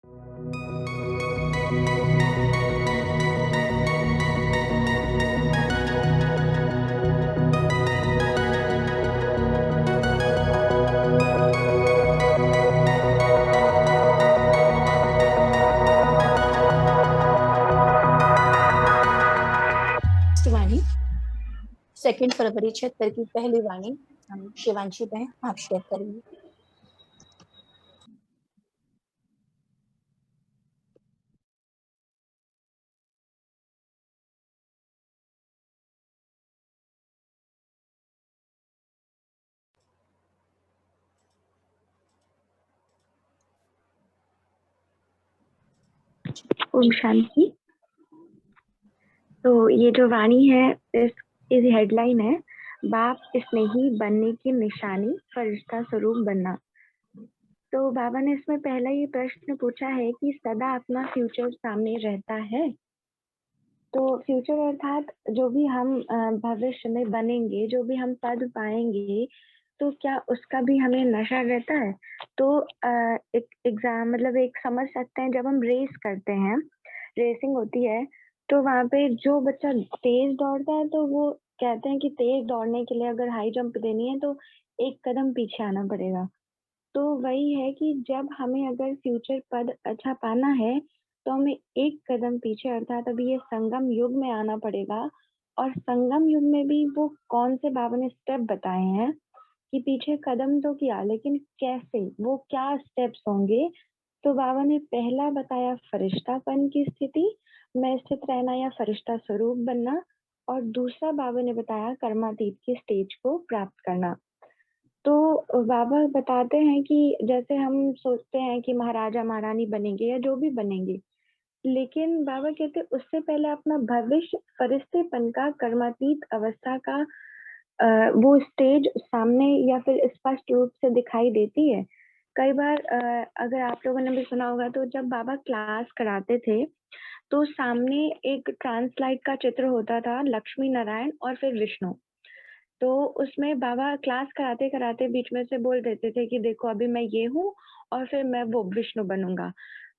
वाणी 2 फरवरी 76 की पहली वाणी हम शिवांशी बहन आप शेयर करेंगे। ओम शांति। तो ये जो वाणी है इस हेडलाइन है, बाप स्नेही बनने की निशानी फरिश्ता स्वरूप बनना। तो बाबा ने इसमें पहला ये प्रश्न पूछा है कि सदा अपना फ्यूचर सामने रहता है। तो फ्यूचर अर्थात जो भी हम भविष्य में बनेंगे, जो भी हम पद पाएंगे, तो क्या उसका भी हमें नशा रहता है? तो एक एग्जाम मतलब एक समझ सकते हैं, जब हम रेस करते हैं, रेसिंग होती है, तो वहाँ पे जो बच्चा तेज दौड़ता है तो वो कहते हैं कि तेज दौड़ने के लिए अगर हाई जंप देनी है तो एक कदम पीछे आना पड़ेगा। तो वही है कि जब हमें अगर फ्यूचर पद अच्छा पाना है तो हमें एक कदम पीछे अर्थात अभी ये संगम युग में आना पड़ेगा। और संगम युग में भी वो कौन से बाबा ने स्टेप बताए हैं कि पीछे कदम तो किया, लेकिन कैसे, वो क्या स्टेप्स होंगे। तो बाबा ने पहला बताया फरिश्तापन की स्थिति में स्थित रहना या फरिश्ता स्वरूप बनना, और दूसरा बाबा ने बताया कर्मातीत की स्टेज को प्राप्त करना। तो बाबा बताते हैं कि जैसे हम सोचते हैं कि महाराजा महारानी बनेंगे या जो भी बनेंगे, लेकिन बाबा कहते उससे पहले अपना भविष्य फरिश्तेपन का, कर्मातीत अवस्था का वो स्टेज सामने या फिर स्पष्ट रूप से दिखाई देती है। कई बार अगर आप लोगों ने भी सुना होगा, तो जब बाबा क्लास कराते थे तो सामने एक ट्रांसलाइट का चित्र होता था, लक्ष्मी नारायण और फिर विष्णु। तो उसमें बाबा क्लास कराते कराते बीच में से बोल देते थे कि देखो अभी मैं ये हूँ और फिर मैं वो विष्णु बनूंगा।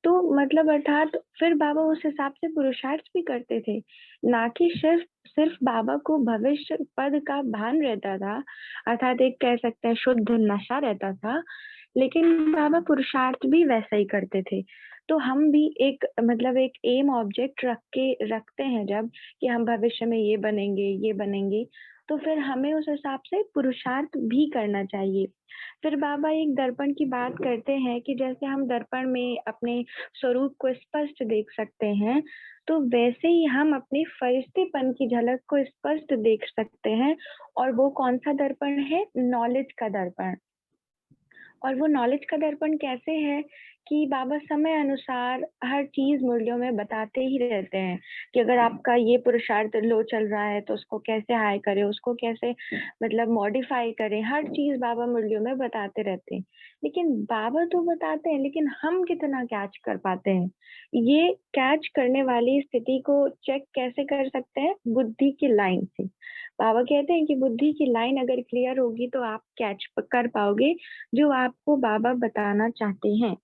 तो मतलब अर्थात फिर बाबा उस हिसाब से पुरुषार्थ भी करते थे, ना कि सिर्फ सिर्फ बाबा को भविष्य पद का भान रहता था, अर्थात एक कह सकते हैं शुद्ध नशा रहता था, लेकिन बाबा पुरुषार्थ भी वैसा ही करते थे। तो हम भी एक मतलब एक एम ऑब्जेक्ट रखते हैं जब, कि हम भविष्य में ये बनेंगे, तो फिर हमें उस हिसाब से पुरुषार्थ भी करना चाहिए। फिर बाबा एक दर्पण की बात करते हैं कि जैसे हम दर्पण में अपने स्वरूप को स्पष्ट देख सकते हैं, तो वैसे ही हम अपने फरिश्तेपन की झलक को स्पष्ट देख सकते हैं। और वो कौन सा दर्पण है? नॉलेज का दर्पण। और वो नॉलेज का दर्पण कैसे है कि बाबा समय अनुसार हर चीज मुरलियों में बताते ही रहते हैं कि अगर आपका ये पुरुषार्थ लो चल रहा है तो उसको कैसे हाई करें, उसको कैसे मतलब मॉडिफाई करें, हर चीज बाबा मुरलियों में बताते रहते हैं। लेकिन बाबा तो बताते हैं, लेकिन हम कितना कैच कर पाते हैं? ये कैच करने वाली स्थिति को चेक कैसे कर सकते हैं? बुद्धि की लाइन से। बाबा कहते हैं कि बुद्धि की लाइन अगर क्लियर होगी तो आप कैच कर पाओगे जो आपको बाबा बताना चाहते हैं।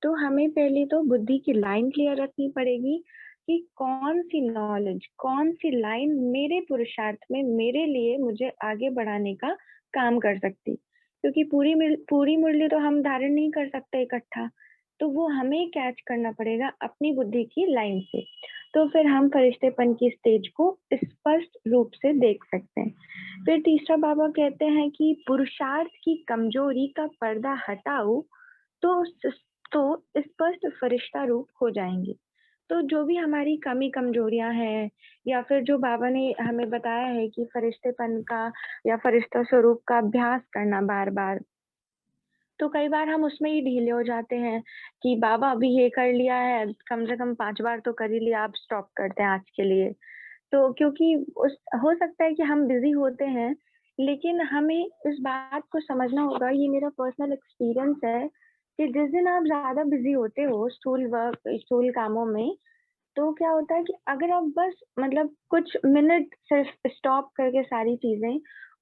तो हमें पहले तो बुद्धि की लाइन क्लियर रखनी पड़ेगी कि कौन सी नॉलेज, कौन सी लाइन मेरे पुरुषार्थ में मेरे लिए मुझे आगे बढ़ाने का काम कर सकती। क्योंकि पूरी मुरली तो हम धारण नहीं कर सकते इकट्ठा, तो वो हमें कैच करना पड़ेगा अपनी बुद्धि की लाइन से। तो फिर हम फरिश्तेपन की स्टेज को स्पष्ट रूप से देख सकते हैं। फिर तीसरा बाबा कहते हैं कि पुरुषार्थ की कमजोरी का पर्दा हटाओ तो तो स्पष्ट फरिश्ता रूप हो जाएंगे। तो जो भी हमारी कमी कमजोरियां हैं, या फिर जो बाबा ने हमें बताया है कि फरिश्तेपन का या फरिश्ता स्वरूप का अभ्यास करना बार बार, तो कई बार हम उसमें ही ढीले हो जाते हैं कि बाबा अभी ये कर लिया है, कम से कम 5 बार तो कर ही लिया, आप स्टॉप करते हैं आज के लिए। तो क्योंकि उस हो सकता है कि हम बिजी होते हैं, लेकिन हमें इस बात को समझना होगा, ये मेरा पर्सनल एक्सपीरियंस है कि जिस दिन आप ज्यादा बिजी होते हो स्थूल वर्क, स्थूल कामों में, तो क्या होता है कि अगर आप बस मतलब कुछ मिनट सिर्फ स्टॉप करके सारी चीजें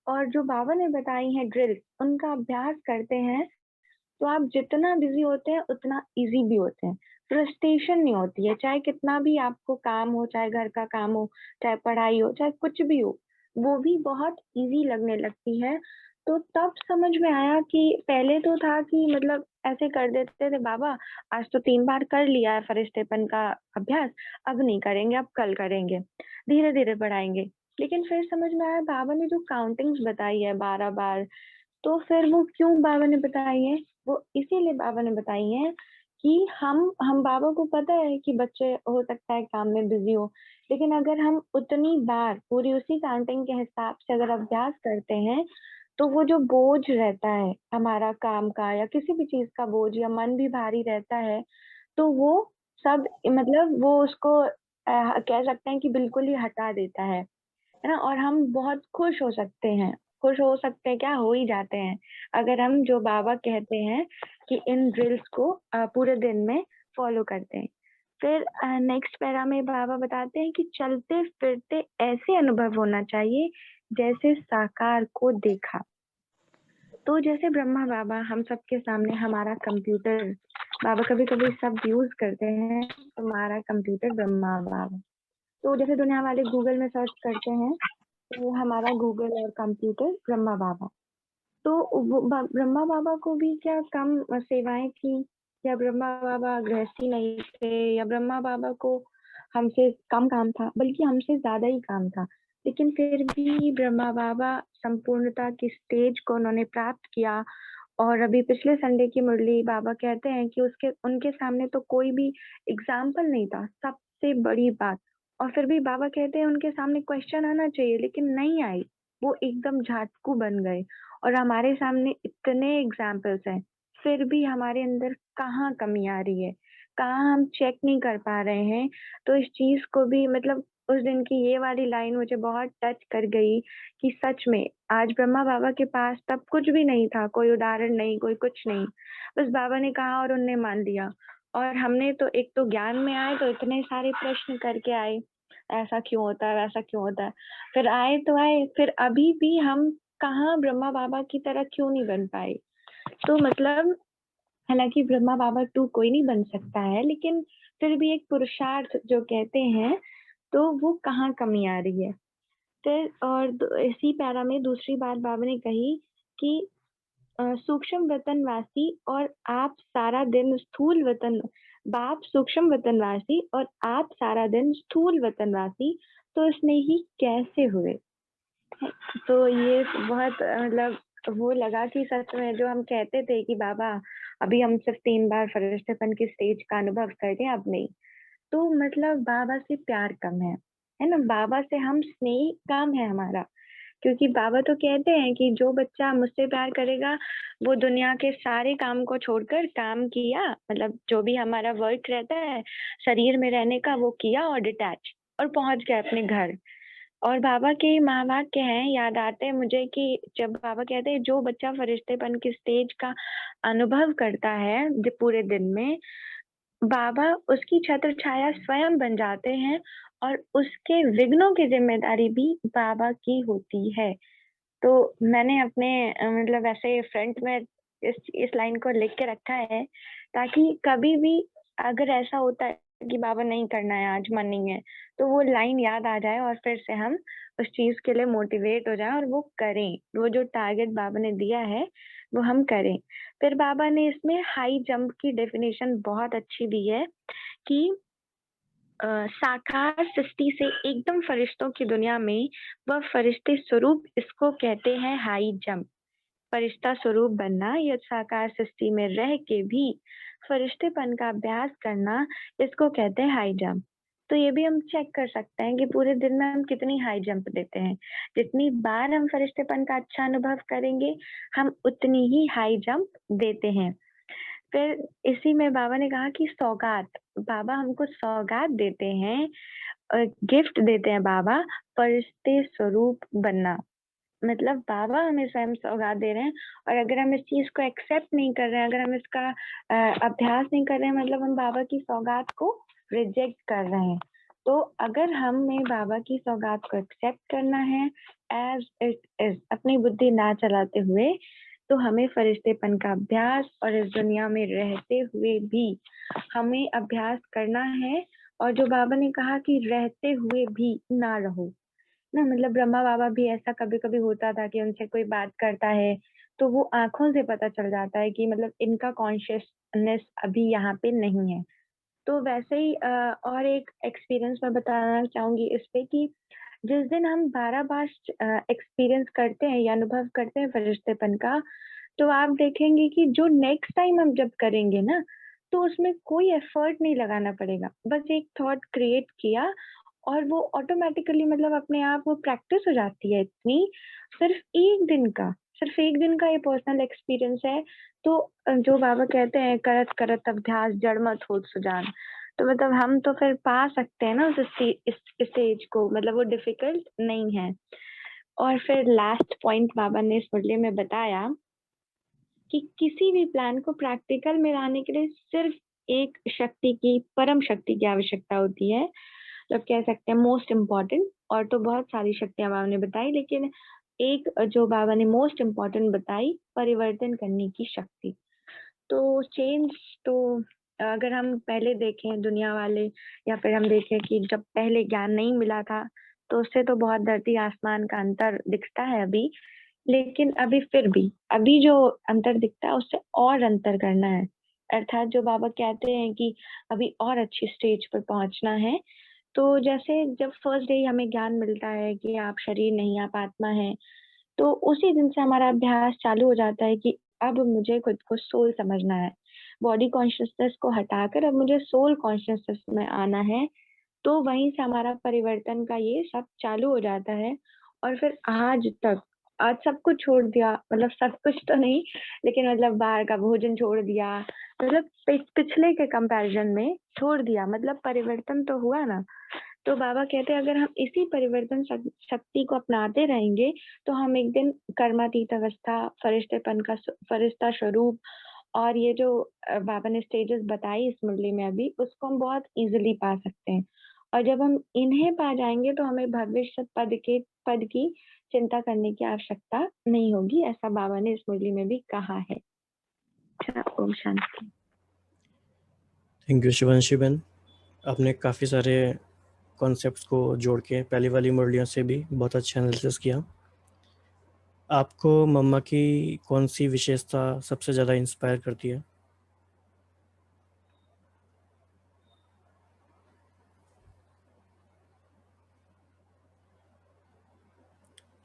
और जो बाबा ने बताई हैं ड्रिल, उनका अभ्यास करते हैं, तो आप जितना बिजी होते हैं उतना इजी भी होते हैं। फ्रस्ट्रेशन नहीं होती है, चाहे कितना भी आपको काम हो, चाहे घर का काम हो, चाहे पढ़ाई हो, चाहे कुछ भी हो, वो भी बहुत ईज़ी लगने लगती है। तो तब समझ में आया कि पहले तो था कि मतलब ऐसे कर देते थे बाबा, आज तो 3 बार कर लिया है फरिश्तेपन का अभ्यास, अब नहीं करेंगे, अब कल करेंगे, धीरे-धीरे बढ़ाएँगे। लेकिन फिर समझ में आया बाबा ने जो काउंटिंग्स बताई है 12 बार, तो फिर वो क्यों बाबा ने बताई है? वो इसीलिए बाबा ने बताई है कि हम बाबा को पता है कि बच्चे हो सकता है काम में बिज़ी हो, लेकिन अगर हम उतनी बार पूरी उसी काउंटिंग के हिसाब से अगर अभ्यास करते हैं, तो वो जो बोझ रहता है हमारा काम का या किसी भी चीज़ का बोझ या मन भी भारी रहता है, तो वो सब मतलब वो उसको कह सकते हैं कि बिल्कुल ही हटा देता है ना? और हम बहुत खुश हो सकते हैं। खुश हो सकते हैं क्या, हो ही जाते हैं। अगर हम जो बाबा कहते हैं कि इन ड्रिल्स को पूरे दिन में फ़ॉलो करते हैं। फिर नेक्स्ट पैरा में बाबा बताते हैं कि चलते-फिरते ऐसे अनुभव होना चाहिए जैसे साकार को देखा। तो जैसे ब्रह्मा बाबा हम सबके सामने हमारा कंप्यूटर, बाबा कभी-कभी शब्द यूज़ करते हैं, हमारा कंप्यूटर ब्रह्मा बाबा। तो जैसे दुनिया वाले गूगल में सर्च करते हैं, तो हमारा गूगल और कंप्यूटर ब्रह्मा बाबा। तो वो ब्रह्मा बाबा को भी क्या कम सेवाएँ थी? या ब्रह्मा बाबा गृहस्थी नहीं थे या ब्रह्मा बाबा को हमसे कम काम था? बल्कि हमसे ज़्यादा ही काम था। लेकिन फिर भी ब्रह्मा बाबा संपूर्णता की स्टेज को उन्होंने प्राप्त किया और अभी पिछले संडे की मुरली बाबा कहते हैं कि उसके उनके सामने तो कोई भी एग्ज़ाम्पल नहीं था, सबसे बड़ी बात। और फिर भी बाबा कहते हैं उनके सामने क्वेश्चन आना चाहिए लेकिन नहीं आई। वो एकदम झाटकू बन गए और हमारे सामने इतने एग्ज़ाम्पल्स हैं, फिर भी हमारे अंदर कहाँ कमी आ रही है, कहाँ हम चेक नहीं कर पा रहे हैं। तो इस चीज़ को भी मतलब उस दिन की ये वाली लाइन मुझे बहुत टच कर गई कि सच में आज ब्रह्मा बाबा के पास तब कुछ भी नहीं था, कोई उदाहरण नहीं, कोई कुछ नहीं। बस बाबा ने कहा और उनने मान लिया। और हमने तो एक तो ज्ञान में आए तो इतने सारे प्रश्न करके आए, ऐसा क्यों होता है, वैसा क्यों होता है? फिर आए तो आए, फिर अभी भी हम कहाँ ब्रह्मा बाबा की तरह क्यों नहीं बन पाए? तो मतलब हालाँकि ब्रह्मा बाबा 2 कोई नहीं बन सकता है, लेकिन फिर भी एक पुरुषार्थ जो कहते हैं, तो वो कहाँ कमी आ रही है? फिर और इसी पैरा में दूसरी बात बाबा ने कही कि सूक्ष्म वतनवासी और आप सारा दिन स्थूल वतन बाप सूक्ष्म वतनवासी और आप सारा दिन स्थूल वतनवासी, तो स्नेही कैसे हुए? तो ये बहुत मतलब वो लगा कि सच में जो हम कहते थे कि बाबा अभी हम सिर्फ 3 बार फरिश्तेपन की स्टेज का अनुभव कर रहे हैं, अब नहीं। तो मतलब बाबा से प्यार कम है ना? बाबा से हम स्नेह कम है हमारा, क्योंकि बाबा तो कहते हैं कि जो बच्चा मुझसे प्यार करेगा, वो दुनिया के सारे काम को छोड़कर काम किया, मतलब जो भी हमारा वर्क रहता है, शरीर में रहने का वो किया और डिटैच और पहुँच गया अपने घर। और बाबा के महावाक्य हैं, याद आते हैं मुझे कि जब बाबा कहते हैं जो बच्चा फरिश्तेपन की स्टेज का अनुभव करता है पूरे दिन में, बाबा उसकी छत्र छाया स्वयं बन जाते हैं और उसके विघ्नों की ज़िम्मेदारी भी बाबा की होती है। तो मैंने अपने मतलब ऐसे फ्रंट में इस लाइन को लिख के रखा है, ताकि कभी भी अगर ऐसा होता है कि बाबा नहीं करना है आज, मन नहीं है, तो वो लाइन याद आ जाए और फिर से हम उस चीज़ के लिए मोटिवेट हो जाएँ और वो करें। वो जो टारगेट बाबा ने दिया है, वो हम करें। फिर बाबा ने इसमें हाई जंप की डेफिनिशन बहुत अच्छी दी है कि साकार सृष्टि से एकदम फरिश्तों की दुनिया में वह फरिश्ते स्वरूप, इसको कहते हैं हाई जंप। फरिश्ता स्वरूप बनना या साकार सृष्टि में रह के भी फरिश्तेपन का अभ्यास करना, इसको कहते हैं हाई जंप। तो ये भी हम चेक कर सकते हैं कि पूरे दिन में हम कितनी हाई जंप देते हैं। जितनी बार हम फरिश्तेपन का अच्छा अनुभव करेंगे, हम उतनी ही हाई जंप देते हैं। फिर इसी में बाबा ने कहा कि सौगात, बाबा हमको सौगात देते हैं, गिफ्ट देते हैं बाबा, फरिश्ते स्वरूप बनना। मतलब बाबा हमें स्वयं सौगात दे रहे हैं और अगर हम इस चीज़ को एक्सेप्ट नहीं कर रहे हैं, अगर हम इसका अभ्यास नहीं कर रहे हैं, मतलब हम बाबा की सौगात को रिजेक्ट कर रहे हैं। तो अगर हमें बाबा की सौगात को एक्सेप्ट करना है एज़ इट इज़, अपनी बुद्धि ना चलाते हुए, तो हमें फरिश्तेपन का अभ्यास और इस दुनिया में रहते हुए भी हमें अभ्यास करना है। और जो बाबा ने कहा कि रहते हुए भी ना रहो ना, मतलब ब्रह्मा बाबा भी ऐसा कभी कभी होता था कि उनसे कोई बात करता है तो वो आंखों से पता चल जाता है कि मतलब इनका कॉन्शियसनेस अभी यहाँ पे नहीं है। तो वैसे ही और एक एक्सपीरियंस मैं बताना चाहूंगी इस पे कि जिस दिन हम 12 बार एक्सपीरियंस करते हैं या अनुभव करते हैं फरिश्तेपन का, तो आप देखेंगे कि जो नेक्स्ट टाइम हम जब करेंगे ना, तो उसमें कोई एफर्ट नहीं लगाना पड़ेगा, बस एक थॉट क्रिएट किया और वो ऑटोमेटिकली मतलब अपने आप वो प्रैक्टिस हो जाती है इतनी। सिर्फ एक दिन का ये पर्सनल एक्सपीरियंस है। तो जो बाबा कहते हैं करत करत अभ्यास जड़ मत होत सुजान, तो मतलब हम तो फिर पा सकते हैं ना इस स्टेज को, मतलब वो डिफिकल्ट नहीं है। और फिर लास्ट पॉइंट बाबा ने इस मुरली में बताया कि किसी भी प्लान को प्रैक्टिकल में लाने के लिए सिर्फ एक शक्ति की, परम शक्ति की आवश्यकता होती है। मतलब कह सकते हैं मोस्ट इम्पॉर्टेंट। और तो बहुत सारी शक्तियां बाबा ने बताई, लेकिन एक जो बाबा ने मोस्ट इम्पॉर्टेंट बताई, परिवर्तन करने की शक्ति। तो चेंज तो अगर हम पहले देखें दुनिया वाले, या फिर हम देखें कि जब पहले ज्ञान नहीं मिला था, तो उससे तो बहुत धरती आसमान का अंतर दिखता है अभी। लेकिन अभी फिर भी अभी जो अंतर दिखता है उससे और अंतर करना है। अर्थात जो बाबा कहते हैं कि अभी और अच्छी स्टेज पर पहुंचना है। तो जैसे जब फर्स्ट डे हमें ज्ञान मिलता है कि आप शरीर नहीं, आप आत्मा हैं, तो उसी दिन से हमारा अभ्यास चालू हो जाता है कि अब मुझे खुद को सोल समझना है। बॉडी कॉन्शियसनेस को हटाकर अब मुझे सोल कॉन्शियसनेस में आना है। तो वहीं से हमारा परिवर्तन का ये सब चालू हो जाता है। और फिर आज सब कुछ छोड़ दिया, मतलब सब कुछ तो नहीं, लेकिन मतलब बाहर का भोजन छोड़ दिया, मतलब पिछले के कंपैरिजन में छोड़ दिया, मतलब परिवर्तन तो हुआ ना। तो बाबा कहते हैं अगर हम इसी परिवर्तन शक्ति को अपनाते रहेंगे, तो हम एक दिन कर्मातीत अवस्था, फरिश्तेपन का फरिश्ता स्वरूप, और ये जो बाबा ने स्टेजेस बताई इस मुरली में अभी, उसको हम बहुत इजीली पा सकते हैं। और जब हम इन्हें पा जाएंगे तो हमें भविष्य पद की चिंता करने की आवश्यकता नहीं होगी, ऐसा बाबा ने इस मुरली में भी कहा है। अच्छा, ओम शांति। थैंक यू शिवांशी बहन, आपने काफ़ी सारे कॉन्सेप्ट्स को जोड़ के पहली वाली मुरलियों से भी बहुत अच्छा एनालिसिस किया। आपको मम्मा की कौन सी विशेषता सबसे ज़्यादा इंस्पायर करती है?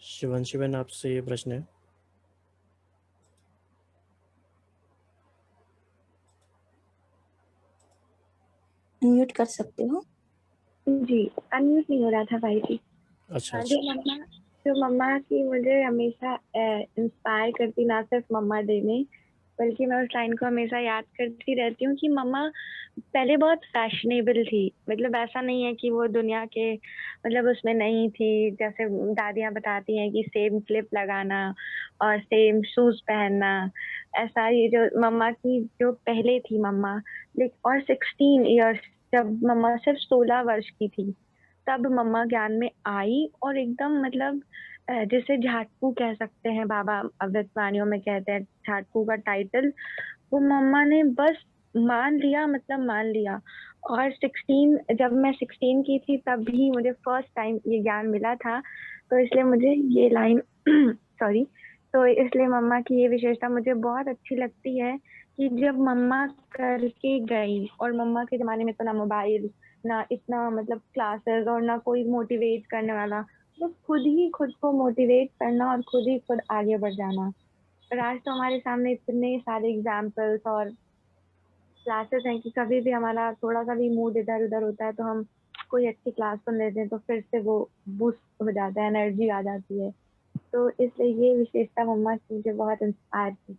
शिवांशी बहन, आपसे ये प्रश्न है। म्यूट कर सकते हो। जी, अनम्यूट नहीं हो रहा था भाई जी। अच्छा जो मम्मा की मुझे हमेशा इंस्पायर करती, ना सिर्फ मम्मा डे में, बल्कि मैं उस लाइन को हमेशा याद करती रहती हूँ कि मम्मा पहले बहुत फैशनेबल थी। मतलब ऐसा नहीं है कि वो दुनिया के मतलब उसमें नहीं थी। जैसे दादियाँ बताती हैं कि सेम क्लिप लगाना और सेम शूज पहनना, ऐसा ये जो मम्मा की जो पहले थी मम्मा। और 16 इयर्स, जब मम्मा सिर्फ 16 वर्ष की थी, तब मम्मा ज्ञान में आई और एकदम मतलब जिसे झाटकू कह सकते हैं, बाबा अमृतवाणियों में कहते हैं झाटकू का टाइटल, वो मम्मा ने बस मान लिया, मतलब मान लिया। और 16 जब मैं 16 की थी तब भी मुझे फर्स्ट टाइम ये ज्ञान मिला था। तो इसलिए मुझे ये लाइन सॉरी, तो इसलिए मम्मा की ये विशेषता मुझे बहुत अच्छी लगती है कि जब मम्मा करके गई, और मम्मा के जमाने में तो ना मोबाइल, ना इतना मतलब क्लासेस, और ना कोई मोटिवेट करने वाला, तो खुद ही खुद को मोटिवेट करना और खुद ही खुद आगे बढ़ जाना। पर आज तो हमारे सामने इतने सारे एग्जाम्पल्स और क्लासेस हैं कि कभी भी हमारा थोड़ा सा भी मूड इधर उधर होता है तो हम कोई अच्छी क्लास सुन लेते हैं, तो फिर से वो बूस्ट हो जाता है, एनर्जी आ जाती है। तो इसलिए ये विशेषता मम्मा की मुझे बहुत इंस्पायर की।